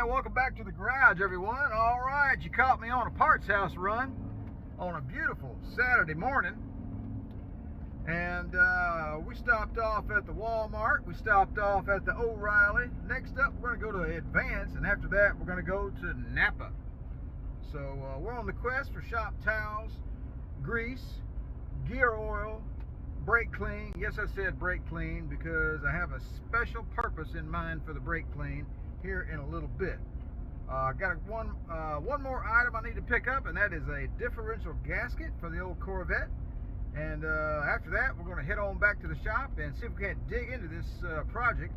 welcome back to the garage, everyone. All right, you caught me on a parts house run on a beautiful Saturday morning. And we stopped off at the Walmart. We stopped off at the O'Reilly. Next up, we're going to go to Advance, and after that, we're going to go to Napa. So we're on the quest for shop towels, grease, gear oil, brake clean. Yes, I said brake clean because I have a special purpose in mind for the brake clean here in a little bit. Got one more item I need to pick up, and that is a differential gasket for the old Corvette. And after that, we're going to head on back to the shop and see if we can't dig into this project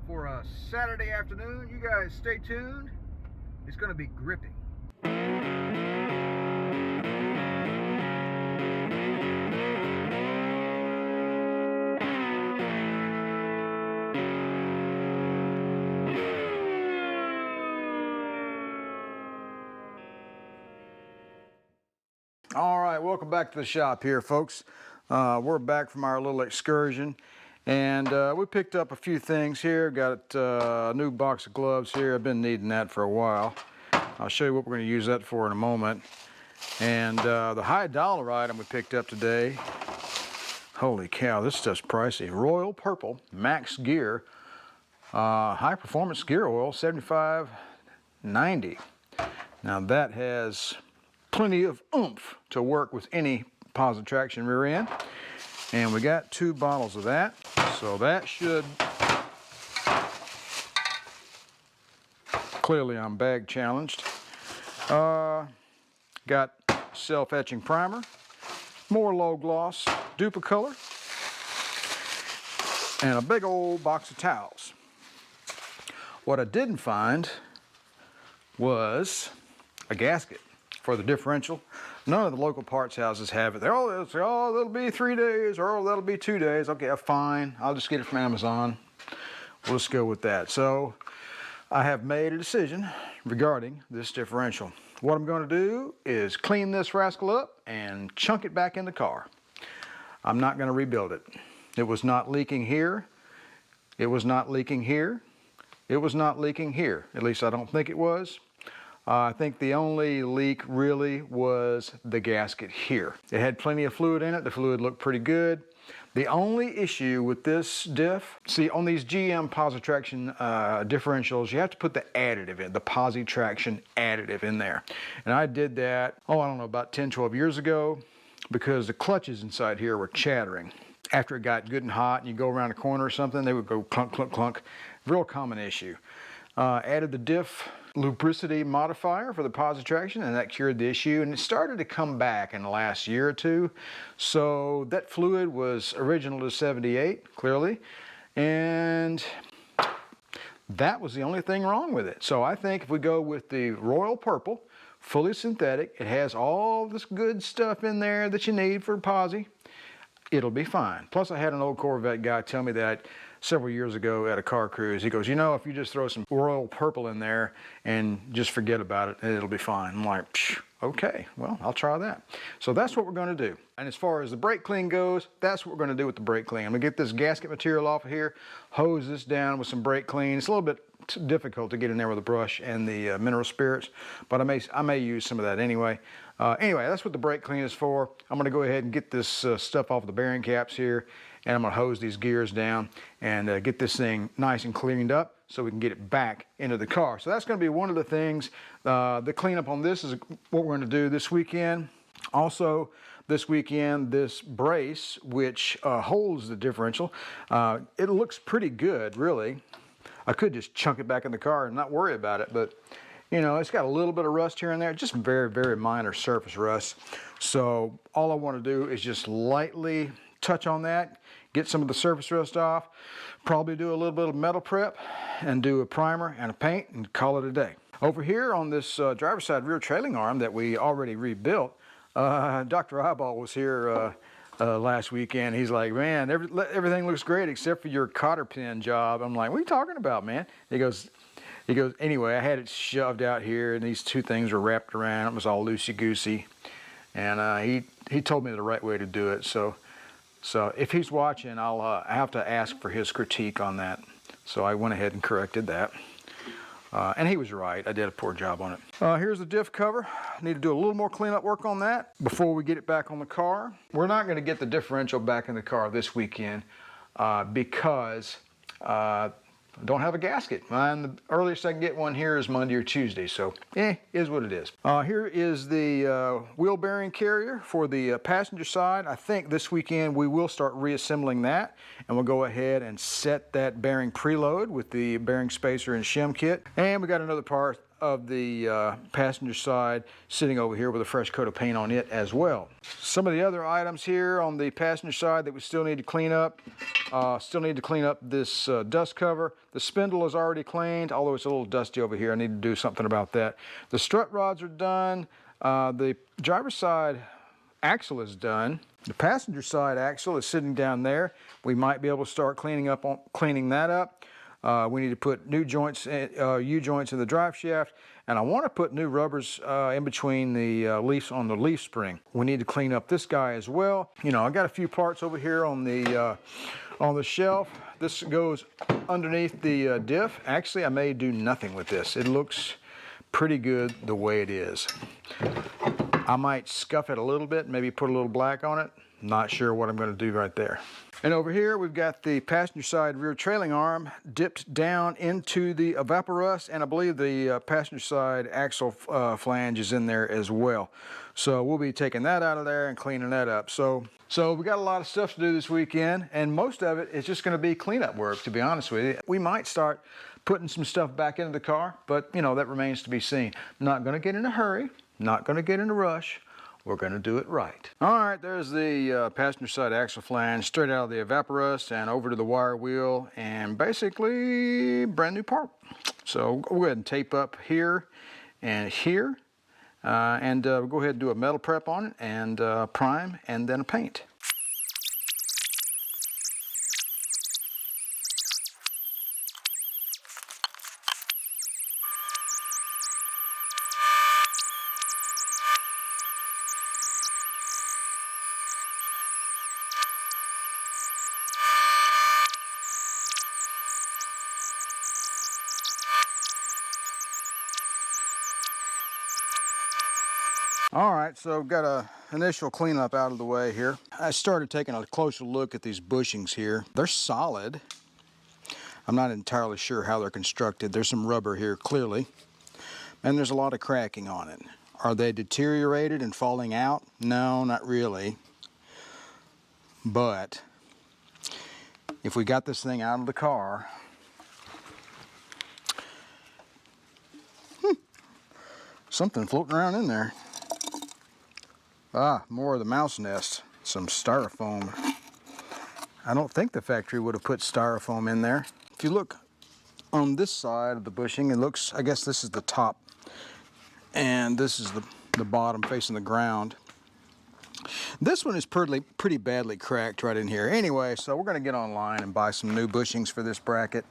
for a Saturday afternoon. You guys stay tuned. It's going to be gripping. All right, welcome back to the shop here, folks. We're back from our little excursion, and we picked up a few things here. Got a new box of gloves here. I've been needing that for a while. I'll show you what we're going to use that for in a moment. And the high dollar item we picked up today, holy cow, this stuff's pricey. Royal Purple Max Gear high performance gear oil, $75.90. Now that has plenty of oomph to work with any positive traction rear end, and we got 2 bottles of that, so that should, clearly I'm bag challenged. Got self-etching primer, more low gloss Duplicolor, and a big old box of towels. What I didn't find was a gasket for the differential. None of the local parts houses have it. They'll say, oh, that'll be 3 days, or oh, that'll be 2 days. Okay, fine. I'll just get it from Amazon. We'll just go with that. So I have made a decision regarding this differential. What I'm going to do is clean this rascal up and chunk it back in the car. I'm not going to rebuild it. It was not leaking here. It was not leaking here. It was not leaking here. At least I don't think it was. I think the only leak really was the gasket here. It had plenty of fluid in it. The fluid looked pretty good. The only issue with this diff, see on these GM positive traction differentials, you have to put the additive in, the positive traction additive in there. And I did that, I don't know, about 10, 12 years ago, because the clutches inside here were chattering. After it got good and hot and you go around a corner or something, they would go clunk, clunk, clunk. Real common issue. Added the diff lubricity modifier for the positive traction, and that cured the issue, and it started to come back in the last year or two. So that fluid was original to 78, clearly, and that was the only thing wrong with it. So I think if we go with the Royal Purple, fully synthetic, it has all this good stuff in there that you need for posi, it'll be fine. Plus I had an old Corvette guy tell me that several years ago at a car cruise. He goes, you know, if you just throw some Royal Purple in there and just forget about it, it'll be fine. I'm like, okay, well, I'll try that. So that's what we're going to do. And as far as the brake clean goes, that's what we're going to do with the brake clean. I'm going to get this gasket material off of here, hose this down with some brake clean. It's a little bit difficult to get in there with a brush and the mineral spirits, but I may use some of that anyway. Anyway, that's what the brake clean is for. I'm going to go ahead and get this stuff off the bearing caps here, and I'm going to hose these gears down and get this thing nice and cleaned up so we can get it back into the car. So that's going to be one of the things. The cleanup on this is what we're going to do this weekend. Also, this weekend, this brace, which holds the differential, it looks pretty good, really. I could just chunk it back in the car and not worry about it, but you know, it's got a little bit of rust here and there, just very, very minor surface rust. So all I want to do is just lightly touch on that, get some of the surface rust off, probably do a little bit of metal prep and do a primer and a paint and call it a day. Over here on this driver's side rear trailing arm that we already rebuilt, Dr. Eyeball was here last weekend. He's like, man, everything looks great except for your cotter pin job. I'm like, what are you talking about, man? He goes, anyway, I had it shoved out here and these 2 things were wrapped around. It was all loosey-goosey. And he told me the right way to do it. So if he's watching, I'll have to ask for his critique on that. So I went ahead and corrected that. And he was right, I did a poor job on it. Here's the diff cover. I need to do a little more cleanup work on that before we get it back on the car. We're not going to get the differential back in the car this weekend because I don't have a gasket. And the earliest I can get one here is Monday or Tuesday, so is what it is. Here is the wheel bearing carrier for the passenger side. I think this weekend we will start reassembling that, and we'll go ahead and set that bearing preload with the bearing spacer and shim kit. And we got another part of the passenger side sitting over here with a fresh coat of paint on it as well. Some of the other items here on the passenger side that we still need to clean up. Still need to clean up this dust cover. The spindle is already cleaned, although it's a little dusty over here. I need to do something about that. The strut rods are done. The driver's side axle is done. The passenger side axle is sitting down there. We might be able to start cleaning that up. We need to put new joints, U-joints in the drive shaft, and I want to put new rubbers in between the leaves on the leaf spring. We need to clean up this guy as well. You know, I got a few parts over here on the shelf. This goes underneath the diff. Actually, I may do nothing with this. It looks pretty good the way it is. I might scuff it a little bit, maybe put a little black on it. Not sure what I'm going to do right there. And over here we've got the passenger side rear trailing arm dipped down into the evaporust, and I believe the passenger side axle flange is in there as well. So we'll be taking that out of there and cleaning that up. So we got a lot of stuff to do this weekend, and most of it is just going to be cleanup work, to be honest with you. We might start putting some stuff back into the car, but you know, that remains to be seen. Not going to get in a hurry, not going to get in a rush. We're going to do it right. All right, there's the passenger side axle flange straight out of the evaporust and over to the wire wheel, and basically brand new part. So we'll go ahead and tape up here and here, and we'll go ahead and do a metal prep on it, and prime, and then a paint. All right, so I've got a initial cleanup out of the way here. I started taking a closer look at these bushings here. They're solid. I'm not entirely sure how they're constructed. There's some rubber here, clearly, and there's a lot of cracking on it. Are they deteriorated and falling out? No, not really. But if we got this thing out of the car, something floating around in there. Ah, more of the mouse nest, some styrofoam. I don't think the factory would have put styrofoam in there. If you look on this side of the bushing, it looks, I guess this is the top, and this is the bottom facing the ground. This one is pretty badly cracked right in here. Anyway, so we're gonna get online and buy some new bushings for this bracket,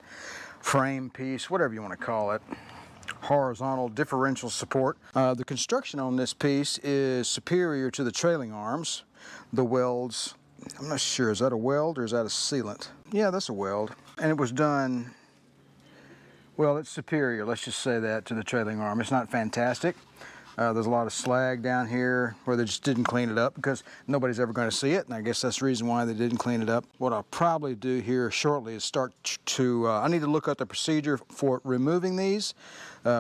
frame piece, whatever you want to call it. Horizontal differential support. The construction on this piece is superior to the trailing arms. The welds, I'm not sure, is that a weld or is that a sealant? Yeah, that's a weld. And it was done, well, it's superior, let's just say that, to the trailing arm. It's not fantastic. There's a lot of slag down here where they just didn't clean it up because nobody's ever going to see it, and I guess that's the reason why they didn't clean it up. What I'll probably do here shortly is start to, I need to look up the procedure for removing these,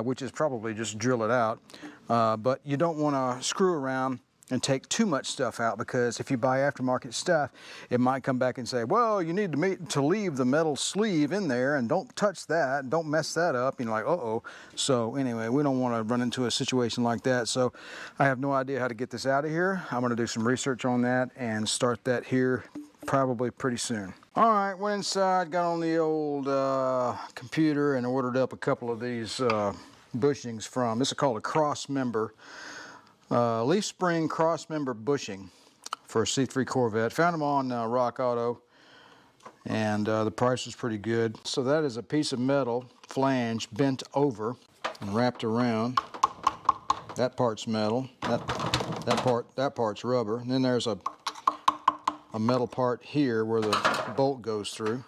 which is probably just drill it out. But you don't want to screw around and take too much stuff out, because if you buy aftermarket stuff, it might come back and say, well, you need to leave the metal sleeve in there and don't touch that, don't mess that up. You're like, uh-oh. So anyway, we don't want to run into a situation like that. So I have no idea how to get this out of here. I'm going to do some research on that and start that here probably pretty soon. All right, went inside, got on the old computer and ordered up a couple of these bushings from, this is called a cross member. Leaf spring cross member bushing for a C3 Corvette. Found them on Rock Auto, and the price was pretty good. So that is a piece of metal flange bent over and wrapped around. That part's metal. That part's rubber. And then there's a metal part here where the bolt goes through.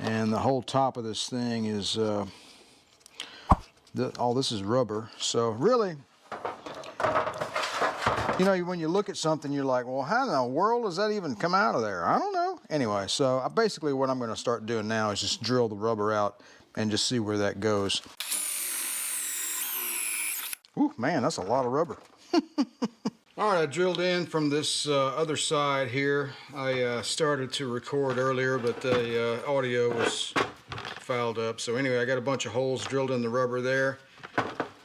And the whole top of this thing is all this is rubber. So really, you know, when you look at something, you're like, well, how in the world does that even come out of there? I don't know. Anyway, so basically what I'm going to start doing now is just drill the rubber out and just see where that goes. Ooh, man, that's a lot of rubber. All right, I drilled in from this other side here. I started to record earlier, but the audio was fouled up. So anyway, I got a bunch of holes drilled in the rubber there,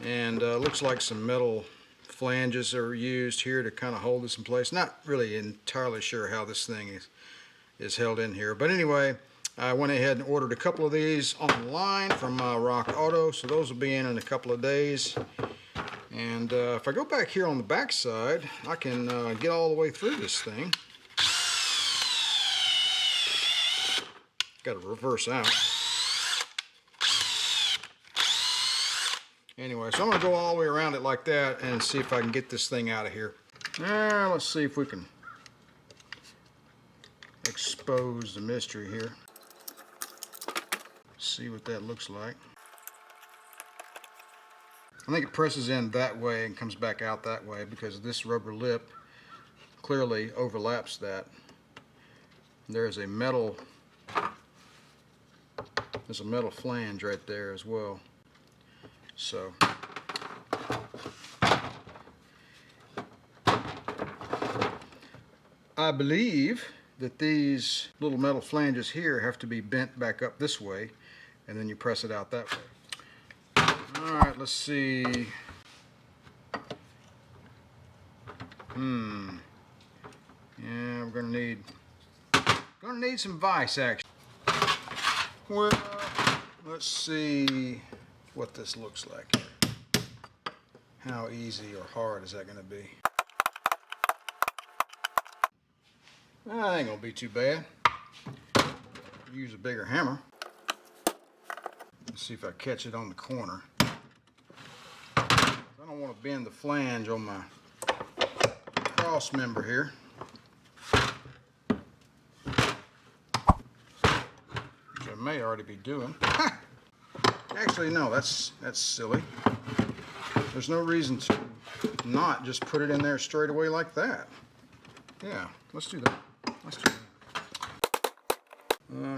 and looks like some metal flanges are used here to kind of hold this in place. Not really entirely sure how this thing is held in here, but anyway, I went ahead and ordered a couple of these online from Rock Auto, so those will be in a couple of days. And if I go back here on the back side, I can get all the way through this thing. Got to reverse out. Anyway, so I'm going to go all the way around it like that and see if I can get this thing out of here. Let's see if we can expose the mystery here. See what that looks like. I think it presses in that way and comes back out that way because this rubber lip clearly overlaps that. There's a metal flange right there as well. So I believe that these little metal flanges here have to be bent back up this way, and then you press it out that way. Alright, let's see. Yeah, we're gonna need some vise action. Well, let's see what this looks like here. How easy or hard is that gonna be? That ain't gonna be too bad. Use a bigger hammer. Let's see if I catch it on the corner. I don't want to bend the flange on my cross member here. Which I may already be doing. Actually, no, that's silly. There's no reason to not just put it in there straight away like that. Yeah, let's do that. Let's do that.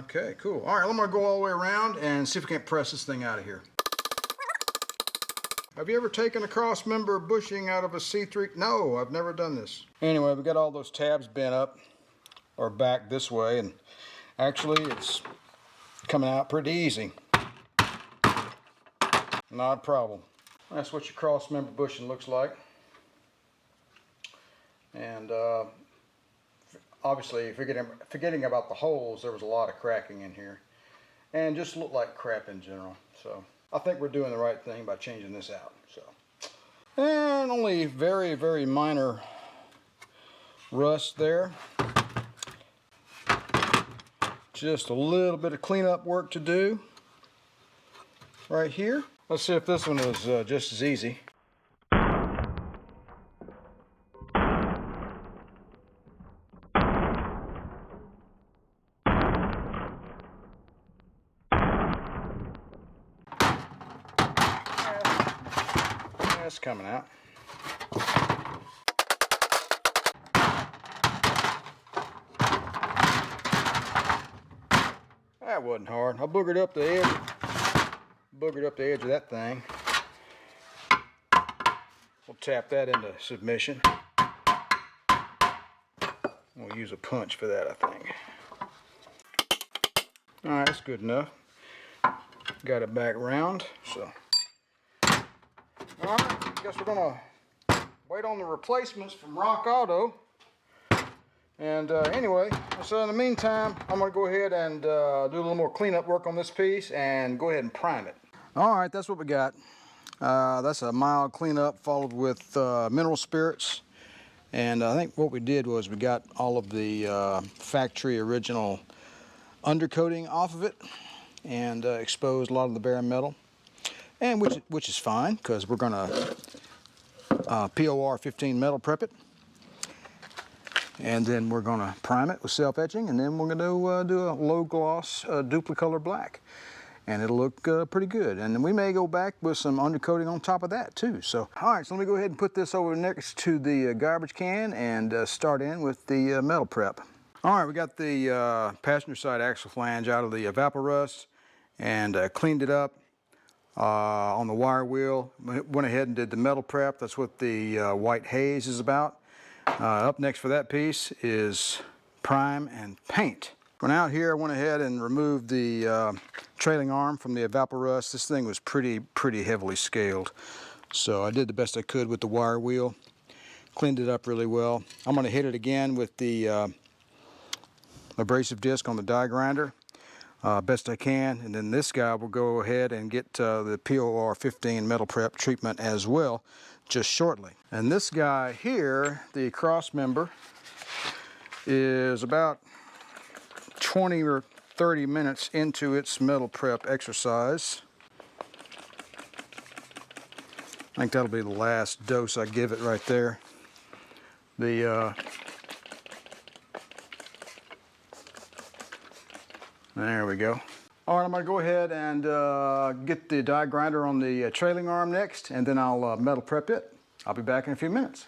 Okay, cool. All right, I'm going to go all the way around and see if we can't press this thing out of here. Have you ever taken a cross member bushing out of a C3? No, I've never done this. Anyway, we got all those tabs bent up or back this way, and actually it's coming out pretty easy. Not a problem. That's what your cross member bushing looks like. And obviously, forgetting about the holes, there was a lot of cracking in here. And just looked like crap in general. So I think we're doing the right thing by changing this out. So, and only very, very minor rust there. Just a little bit of cleanup work to do right here. Let's see if this one is just as easy. That's coming out. That wasn't hard. I boogered up the edge of that thing. We'll tap that into submission. We'll use a punch for that, I think. All right, that's good enough. Got it back round, so. All right, I guess we're gonna wait on the replacements from Rock Auto. And anyway, so in the meantime, I'm gonna go ahead and do a little more cleanup work on this piece and go ahead and prime it. All right, that's what we got. That's a mild cleanup followed with mineral spirits. And I think what we did was we got all of the factory original undercoating off of it and exposed a lot of the bare metal. And which is fine, because we're going to POR 15 metal prep it. And then we're going to prime it with self-etching, and then we're going to do a low gloss duplicolor black. and it'll look pretty good. And then we may go back with some undercoating on top of that too. So, all right, so let me go ahead and put this over next to the garbage can and start in with the metal prep. All right, we got the passenger side axle flange out of the evaporust and cleaned it up on the wire wheel. Went ahead and did the metal prep. That's what the white haze is about. Up next for that piece is prime and paint. When out here, I went ahead and removed the trailing arm from the evaporust. This thing was pretty heavily scaled, so I did the best I could with the wire wheel. Cleaned it up really well. I'm going to hit it again with the abrasive disc on the die grinder best I can, and then this guy will go ahead and get the POR 15 metal prep treatment as well just shortly. And this guy here, the cross member, is about 20 or 30 minutes into its metal prep exercise. I think that'll be the last dose I give it right there. There we go. All right, I'm going to go ahead and get the die grinder on the trailing arm next, and then I'll metal prep it. I'll be back in a few minutes.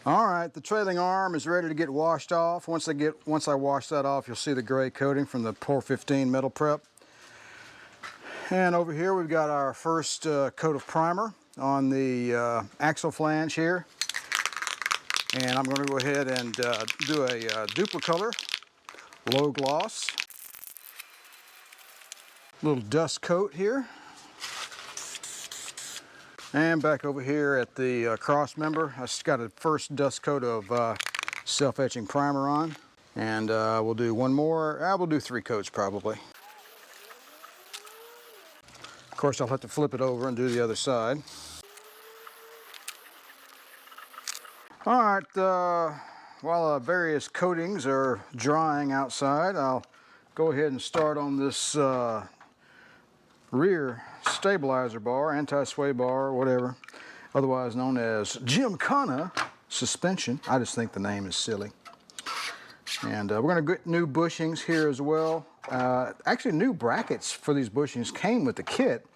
All right, the trailing arm is ready to get washed off. Once I wash that off, you'll see the gray coating from the POR 15 metal prep. And over here we've got our first coat of primer on the axle flange here. And I'm going to go ahead and do a duplicolor, low gloss. Little dust coat here. And back over here at the cross member, I just got a first dust coat of self-etching primer on. And we'll do one more. We'll do 3 coats probably. Of course, I'll have to flip it over and do the other side. All right, while various coatings are drying outside, I'll go ahead and start on this rear stabilizer bar, anti-sway bar, whatever, otherwise known as Gymkhana suspension. I just think the name is silly. And we're going to get new bushings here as well. Actually, new brackets for these bushings came with the kit.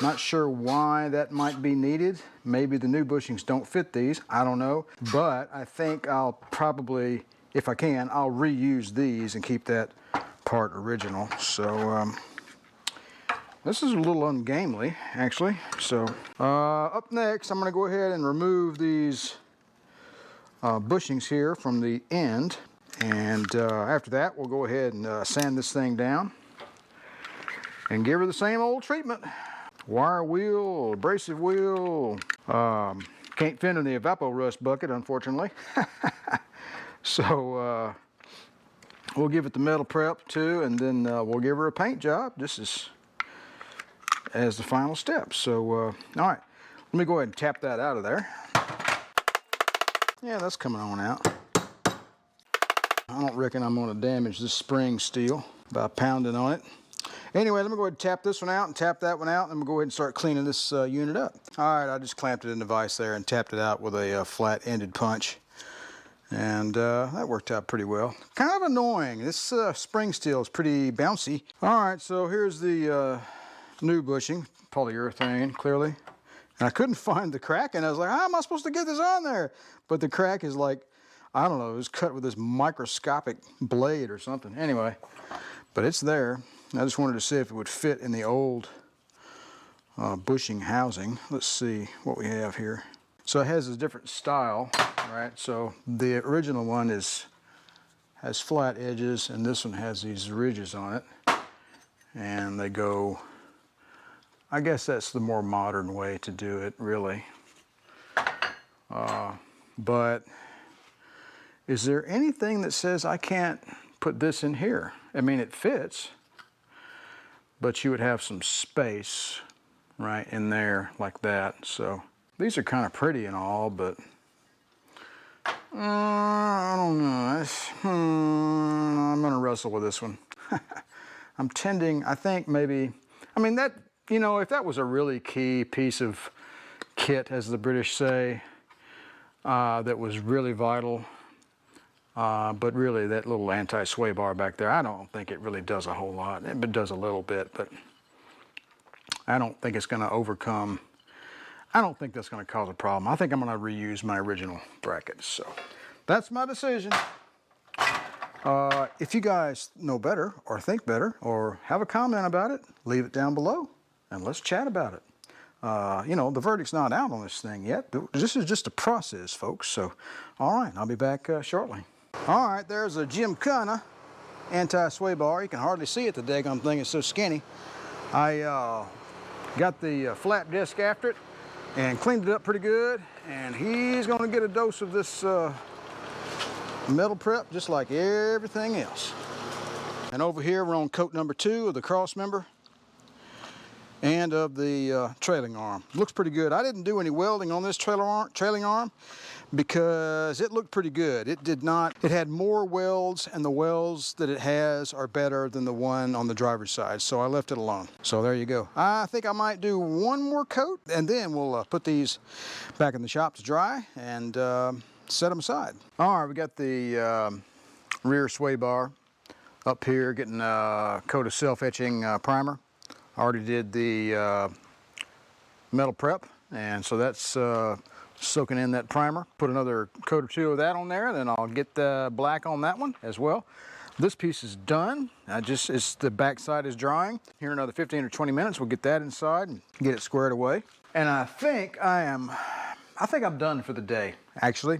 Not sure why that might be needed. Maybe the new bushings don't fit these. I don't know. But I think I'll probably, if I can, I'll reuse these and keep that part original. So this is a little ungainly, actually. So up next, I'm going to go ahead and remove these bushings here from the end. And after that, we'll go ahead and sand this thing down and give her the same old treatment. Wire wheel, abrasive wheel. Can't fit in the evaporust bucket, unfortunately. So we'll give it the metal prep too, and then we'll give her a paint job just as the final step. So all right, let me go ahead and tap that out of there. Yeah, that's coming on out. I don't reckon I'm going to damage this spring steel by pounding on it. Anyway, let me go ahead and tap this one out and tap that one out, and we'll go ahead and start cleaning this unit up. All right, I just clamped it in the vise there and tapped it out with a flat-ended punch. And that worked out pretty well. Kind of annoying. This spring steel is pretty bouncy. All right, so here's the new bushing, polyurethane, clearly. And I couldn't find the crack, and I was like, how am I supposed to get this on there? But the crack is like, I don't know, it was cut with this microscopic blade or something. Anyway, but it's there. I just wanted to see if it would fit in the old bushing housing. Let's see what we have here. So it has a different style, right? So the original one has flat edges, and this one has these ridges on it. And they go, I guess that's the more modern way to do it, really. But is there anything that says I can't put this in here? I mean, it fits, but you would have some space right in there like that. So these are kind of pretty and all, but I don't know. I'm gonna wrestle with this one. I'm tending, I think maybe, I mean that, you know, if that was a really key piece of kit, as the British say, that was really vital. But really, that little anti-sway bar back there, I don't think it really does a whole lot. It does a little bit, but I don't think it's going to overcome. I don't think that's going to cause a problem. I think I'm going to reuse my original brackets. So that's my decision. If you guys know better or think better or have a comment about it, leave it down below and let's chat about it. You know, the verdict's not out on this thing yet. This is just a process, folks. So, all right, I'll be back shortly. All right, there's a Gymkhana anti-sway bar. You can hardly see it, the daggone thing is so skinny. I got the flat disc after it and cleaned it up pretty good, and he's gonna get a dose of this metal prep just like everything else. And over here we're on coat number 2 of the cross member and of the trailing arm. Looks pretty good. I didn't do any welding on this trailing arm because it looked pretty good. It did not, it had more welds, and the welds that it has are better than the one on the driver's side, so I left it alone. So there you go. I think I might do one more coat, and then we'll put these back in the shop to dry and set them aside. All right, we got the rear sway bar up here, getting a coat of self-etching primer. I already did the metal prep, and so that's soaking in that primer. Put another coat or 2 of that on there, and then I'll get the black on that one as well. This piece is done. It's the back side is drying. Here in another 15 or 20 minutes, we'll get that inside and get it squared away. And I think I'm done for the day, actually.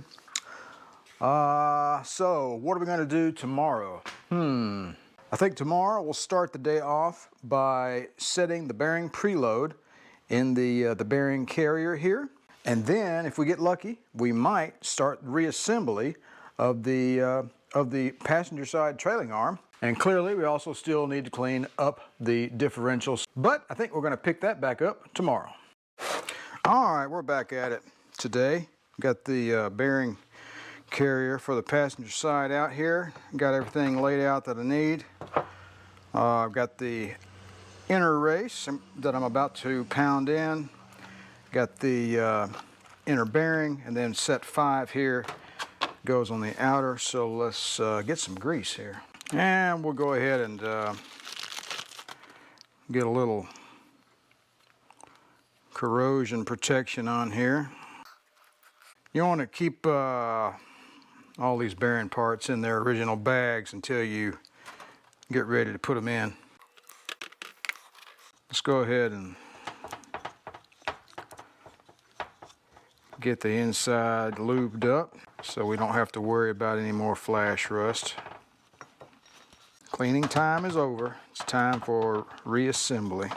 So what are we gonna do tomorrow? I think tomorrow we'll start the day off by setting the bearing preload in the bearing carrier here. And then, if we get lucky, we might start reassembly of the passenger side trailing arm. And clearly, we also still need to clean up the differentials. But I think we're gonna pick that back up tomorrow. All right, we're back at it today. Got the bearing carrier for the passenger side out here. Got everything laid out that I need. I've got the inner race that I'm about to pound in. Got the inner bearing, and then set 5 here goes on the outer. So let's get some grease here. And we'll go ahead and get a little corrosion protection on here. You want to keep all these bearing parts in their original bags until you get ready to put them in. Let's go ahead and get the inside lubed up so we don't have to worry about any more flash rust. Cleaning time is over. It's time for reassembly.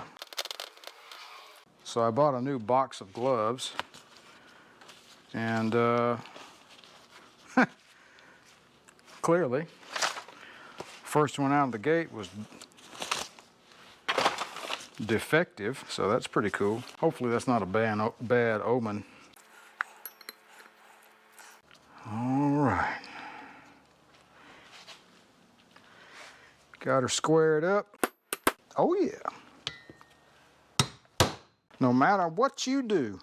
So I bought a new box of gloves, and clearly, first one out of the gate was defective, so that's pretty cool. Hopefully that's not a bad omen. All right. Got her squared up. Oh yeah. No matter what you do,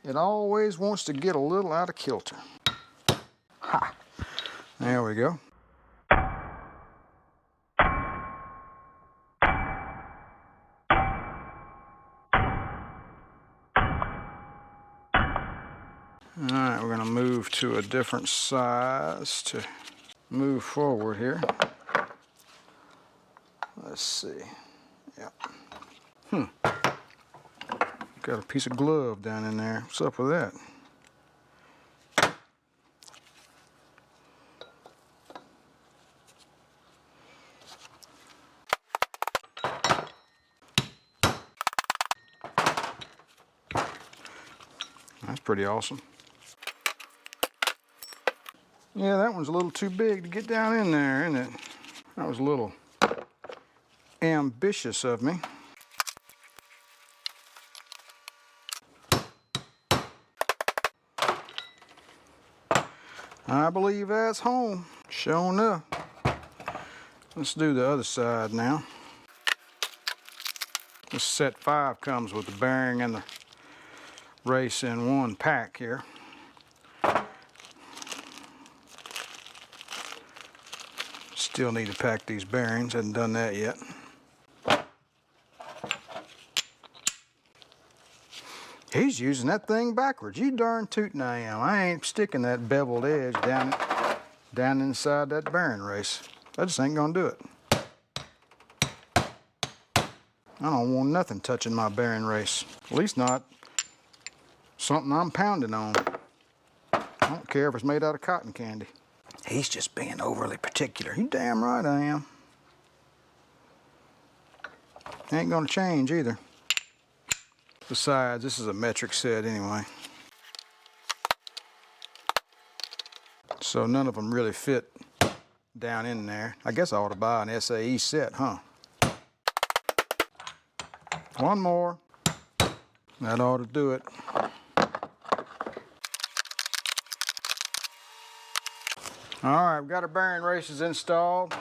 it always wants to get a little out of kilter. Ha! There we go. All right, we're going to move to a different size to move forward here. Let's see. Yep. Got a piece of glove down in there. What's up with that? That's pretty awesome. Yeah, that one's a little too big to get down in there, isn't it? That was a little ambitious of me. I believe that's home. Sure enough. Let's do the other side now. This set 5 comes with the bearing and the race in one pack here. Still need to pack these bearings, hadn't done that yet. He's using that thing backwards. You darn tootin' I am. I ain't sticking that beveled edge down inside that bearing race. I just ain't gonna do it. I don't want nothing touching my bearing race. At least not something I'm pounding on. I don't care if it's made out of cotton candy. He's just being overly particular. You damn right I am. Ain't gonna change either. Besides, this is a metric set anyway. So none of them really fit down in there. I guess I ought to buy an SAE set, huh? One more. That ought to do it. All right, we've got our bearing races installed.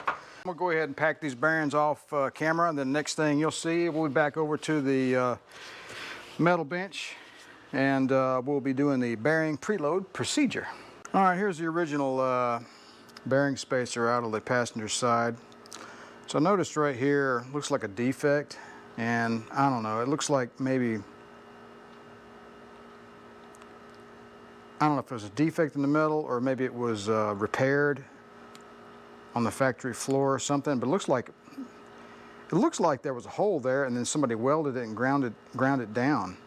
We'll go ahead and pack these bearings off camera, and then the next thing you'll see, we'll be back over to the metal bench, and we'll be doing the bearing preload procedure. All right, here's the original bearing spacer out of the passenger side. So I noticed right here, looks like a defect, and I don't know, it looks like maybe, I don't know if there's a defect in the metal or maybe it was repaired on the factory floor or something, but it looks like there was a hole there and then somebody welded it and ground it down.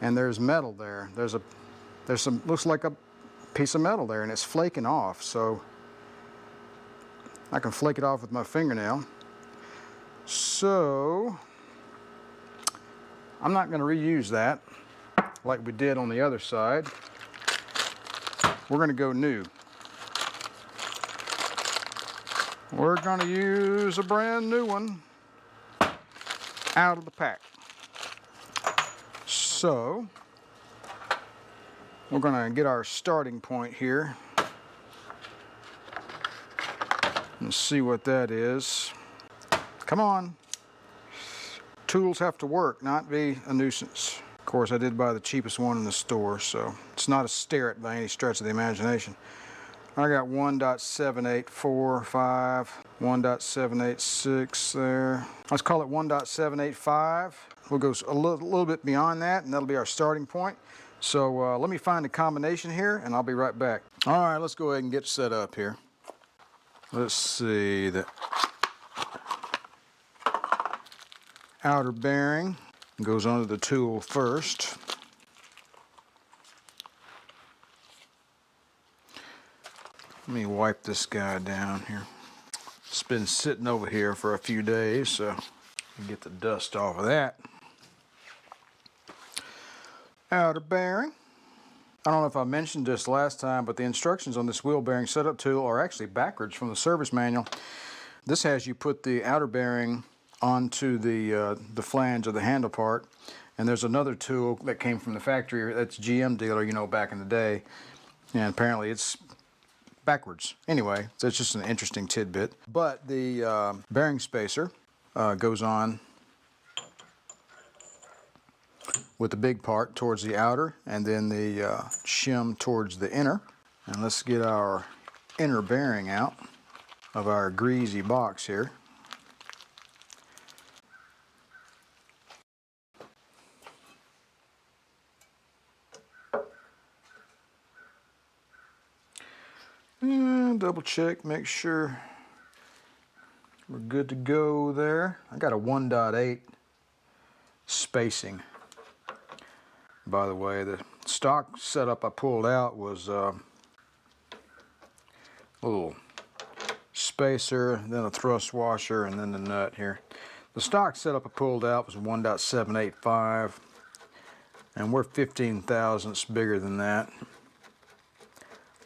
And there's metal there. There's some, looks like a piece of metal there, and it's flaking off. So I can flake it off with my fingernail. So I'm not going to reuse that like we did on the other side. We're going to go new. We're going to use a brand new one out of the pack. So we're going to get our starting point here and see what that is. Come on. Tools have to work, not be a nuisance. Of course, I did buy the cheapest one in the store, so it's not a stare-at by any stretch of the imagination. I got 1.7845, 1.786 there. Let's call it 1.785. We'll go a little bit beyond that, and that'll be our starting point. So let me find a combination here, and I'll be right back. All right, let's go ahead and get set up here. Let's see, the outer bearing goes onto the tool first. Let me wipe this guy down here. It's been sitting over here for a few days, so get the dust off of that. Outer bearing. I don't know if I mentioned this last time, but the instructions on this wheel bearing setup tool are actually backwards from the service manual. This has you put the outer bearing onto the flange of the handle part, and there's another tool that came from the factory that's GM dealer, you know, back in the day, and apparently it's backwards. Anyway, so it's just an interesting tidbit. But the bearing spacer goes on with the big part towards the outer, and then the shim towards the inner. And let's get our inner bearing out of our greasy box here. And double check, make sure we're good to go there. I got a 1.8 spacing. By the way, the stock setup I pulled out was a little spacer, then a thrust washer, and then the nut here. The stock setup I pulled out was 1.785, and we're 15 thousandths bigger than that.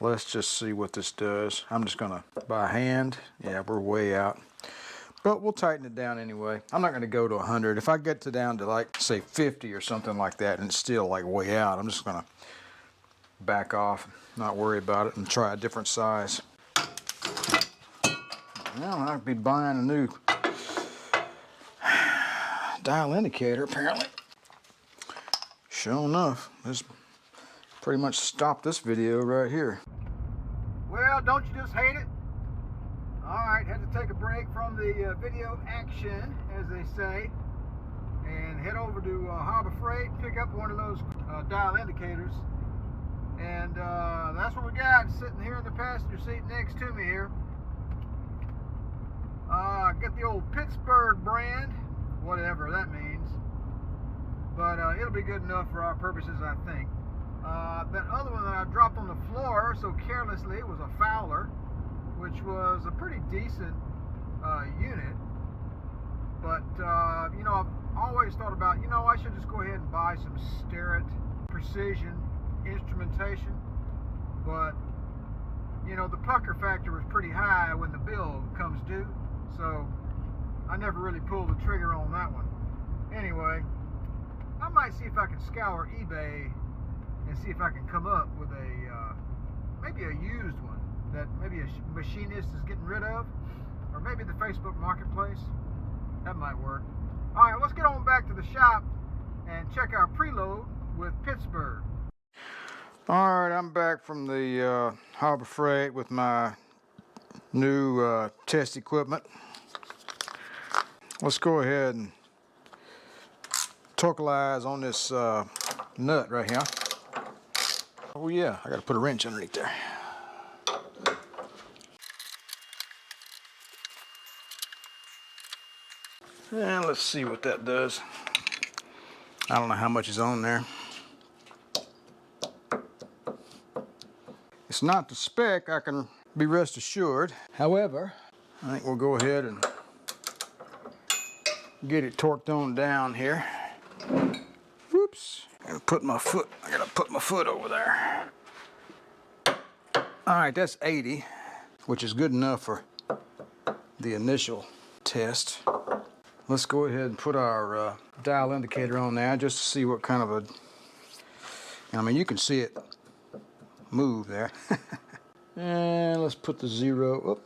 Let's just see what this does. I'm just gonna, by hand, yeah, we're way out. But we'll tighten it down anyway. I'm not gonna go to 100. If I get to down to like, say 50 or something like that, and it's still like way out, I'm just gonna back off, not worry about it, and try a different size. Well, I'd be buying a dial indicator apparently. Sure enough, this pretty much stopped this video right here. Well, don't you just hate it? Alright, had to take a break from the video action, as they say, and head over to Harbor Freight, pick up one of those dial indicators. And that's what we got sitting here in the passenger seat next to me here. Got the old Pittsburgh brand, whatever that means. But it'll be good enough for our purposes, I think. That other one that I dropped on the floor so carelessly was a Fowler, which was a pretty decent unit. But, you know, I've always thought about, you know, I should just go ahead and buy some Starrett precision instrumentation. But, you know, the pucker factor was pretty high when the bill comes due. So, I never really pulled the trigger on that one. Anyway, I might see if I can scour eBay and see if I can come up with a, maybe a used one that maybe a machinist is getting rid of, or maybe the Facebook Marketplace. That might work. All right, let's get on back to the shop and check our preload with Pittsburgh. All right, I'm back from the Harbor Freight with my new test equipment. Let's go ahead and torquelize on this nut right here. Oh yeah, I gotta put a wrench underneath there. And let's see what that does. I don't know how much is on there. It's not the spec, I can be rest assured. However, I think we'll go ahead and get it torqued on down here. Whoops. I gotta put my foot over there. Alright, that's 80, which is good enough for the initial test. Let's go ahead and put our dial indicator on now just to see what kind of a, I mean, you can see it move there. And let's put the 0 up.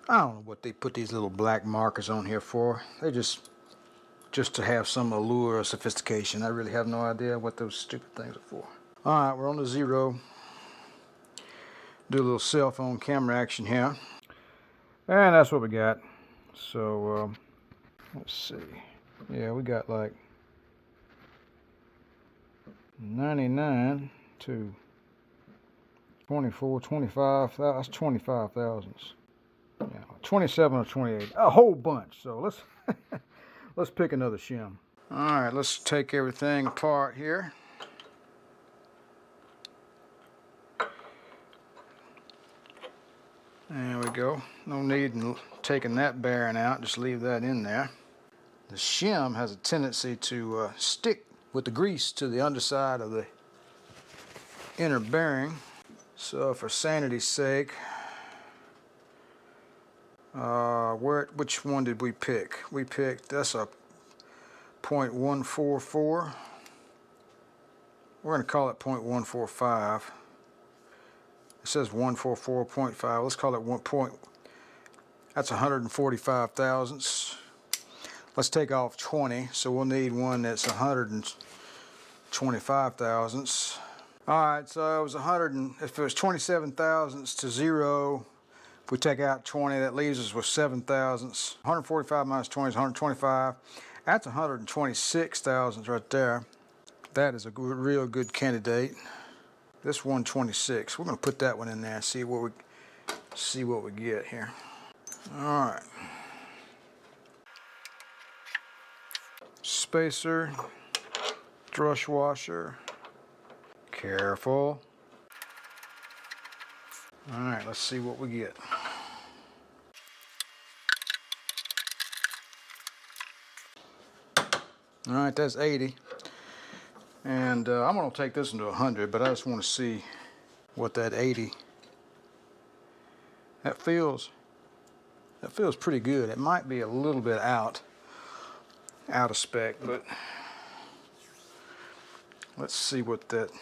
I don't know what they put these little black markers on here for. They just to have some allure or sophistication. I really have no idea what those stupid things are for. Alright, we're on the 0. Do a little cell phone camera action here. And that's what we got. So, let's see. Yeah, we got like 99 to 24, 25, that's 25 thousandths. Yeah, 27 or 28, a whole bunch. So let's let's pick another shim. All right, let's take everything apart here. There we go. No need in taking that bearing out, just leave that in there. The shim has a tendency to stick with the grease to the underside of the inner bearing. So for sanity's sake, which one did we pick? We picked, that's a 0.144. We're going to call it 0.145. It says 144.5. Let's call it 1 point. That's 145 thousandths. Let's take off 20, so we'll need one that's 125 thousandths. All right, so it was if it was 27 thousandths to 0, if we take out 20, that leaves us with 7 thousandths. 145 minus 20 is 125. That's 126 thousandths right there. That is a real good candidate. This 126, we're going to put that one in there and see what we get here. All right. Spacer, brush washer. Careful. All right, let's see what we get. All right, that's 80. And I'm going to take this into 100, but I just want to see what that 80. That feels pretty good. It might be a little bit out of spec, but let's see what that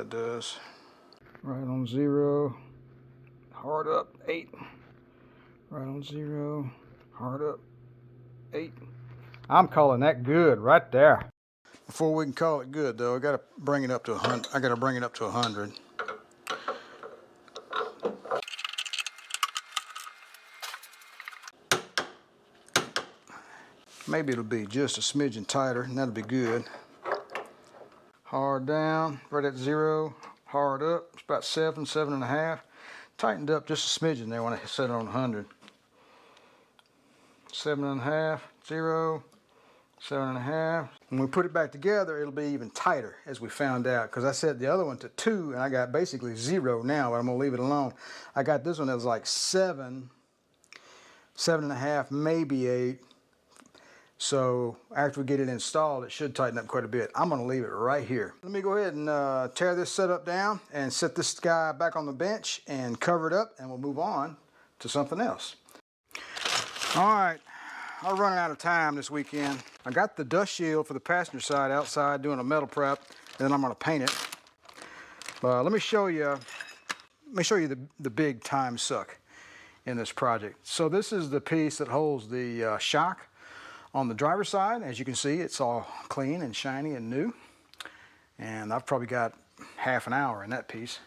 does. Right on 0. Hard up 8. Right on 0. Hard up. 8. I'm calling that good right there. Before we can call it good, though, I got to bring it up to 100. I got to bring it up to 100. Maybe it'll be just a smidgen tighter, and that'll be good. Hard down, right at 0. Hard up, it's about 7, 7.5. Tightened up just a smidgen there when I set it on 100. 7.5, 0, 7.5. When we put it back together, it'll be even tighter, as we found out, because I set the other one to 2, and I got basically 0 now, but I'm gonna leave it alone. I got this one that was like 7, 7.5, maybe 8. So after we get it installed, it should tighten up quite a bit. I'm gonna leave it right here. Let me go ahead and tear this setup down and set this guy back on the bench and cover it up, and we'll move on to something else. All right, I'm running out of time this weekend. I got the dust shield for the passenger side outside doing a metal prep, and then I'm gonna paint it. But let me show you the big time suck in this project. So this is the piece that holds the shock on the driver's side. As you can see, it's all clean and shiny and new. And I've probably got half an hour in that piece.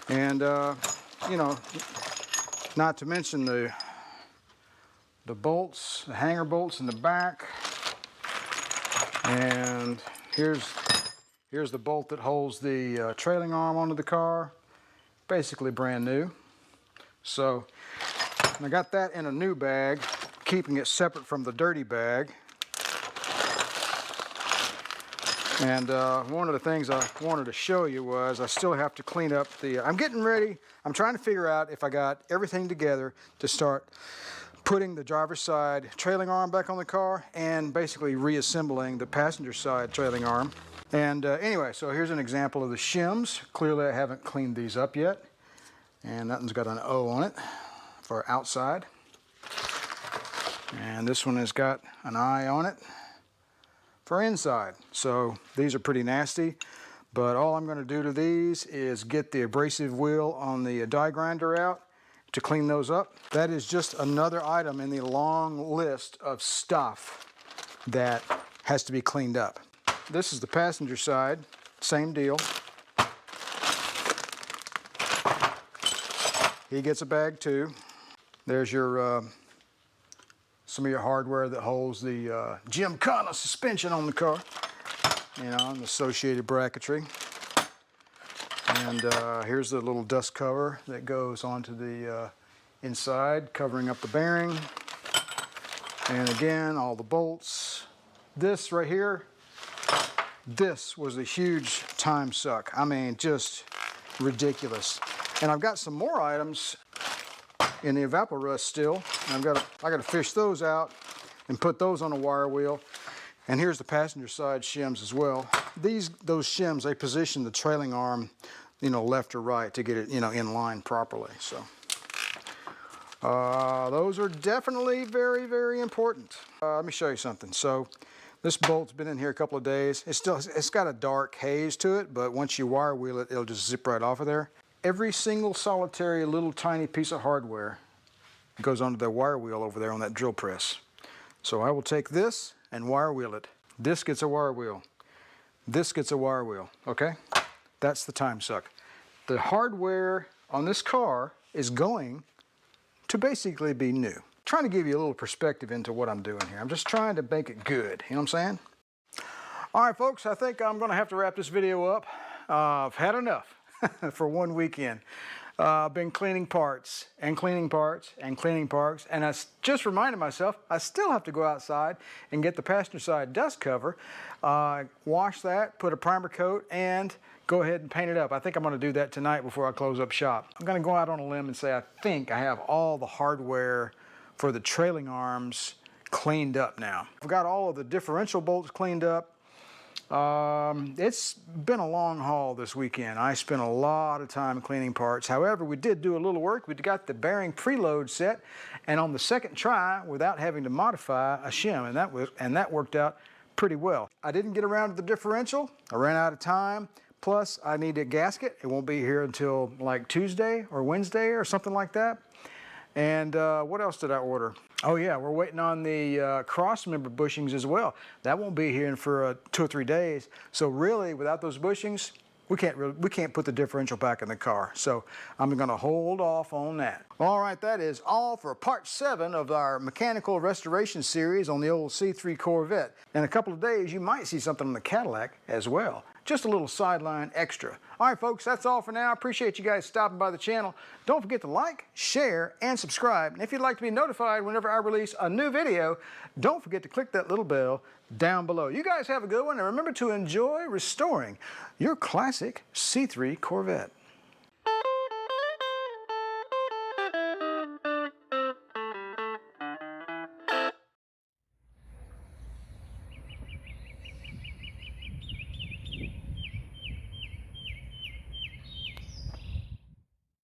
And, you know, not to mention the bolts, the hanger bolts in the back. And here's the bolt that holds the trailing arm onto the car. Basically brand new. So I got that in a new bag, keeping it separate from the dirty bag. And one of the things I wanted to show you was I still have to clean up the, I'm getting ready, I'm trying to figure out if I got everything together to start putting the driver's side trailing arm back on the car and basically reassembling the passenger side trailing arm. And anyway, so here's an example of the shims. Clearly I haven't cleaned these up yet. And that one's got an O on it for outside. And this one has got an I on it for inside. So these are pretty nasty, but all I'm going to do to these is get the abrasive wheel on the die grinder out to clean those up. That is just another item in the long list of stuff that has to be cleaned up. This is the passenger side, same deal. He gets a bag too. There's your some of your hardware that holds the Gymkhana suspension on the car, you know, and associated bracketry. And here's the little dust cover that goes onto the inside, covering up the bearing. And again, all the bolts. This right here, this was a huge time suck. I mean, just ridiculous. And I've got some more items in the evaporust still. And I got to fish those out and put those on a wire wheel. And here's the passenger side shims as well. Those shims, they position the trailing arm, you know, left or right to get it, you know, in line properly. So those are definitely very, very important. Let me show you something. So this bolt's been in here a couple of days. It's got a dark haze to it, but once you wire wheel it, it'll just zip right off of there. Every single solitary little tiny piece of hardware goes onto the wire wheel over there on that drill press. So I will take this and wire wheel it. This gets a wire wheel. This gets a wire wheel, okay? That's the time suck. The hardware on this car is going to basically be new. I'm trying to give you a little perspective into what I'm doing here. I'm just trying to make it good, you know what I'm saying? All right, folks, I think I'm gonna have to wrap this video up. I've had enough for one weekend. I've been cleaning parts and cleaning parts and cleaning parts, and I just reminded myself I still have to go outside and get the passenger side dust cover, wash that, put a primer coat, and go ahead and paint it up. I think I'm going to do that tonight before I close up shop. I'm going to go out on a limb and say I think I have all the hardware for the trailing arms cleaned up now. I've got all of the differential bolts cleaned up. It's been a long haul this weekend. I spent a lot of time cleaning parts. However, we did do a little work. We got the bearing preload set, and on the second try, without having to modify a shim, and that worked out pretty well. I didn't get around to the differential. I ran out of time. Plus, I need a gasket. It won't be here until like Tuesday or Wednesday or something like that. And what else did I order? Oh yeah, we're waiting on the cross member bushings as well. That won't be here for 2 or 3 days. So really, without those bushings, we can't put the differential back in the car. So I'm going to hold off on that. All right, that is all for part 7 of our mechanical restoration series on the old C3 Corvette. In a couple of days, you might see something on the Cadillac as well. Just a little sideline extra. All right, folks, that's all for now. I appreciate you guys stopping by the channel. Don't forget to like, share, and subscribe. And if you'd like to be notified whenever I release a new video, don't forget to click that little bell down below. You guys have a good one, and remember to enjoy restoring your classic C3 Corvette.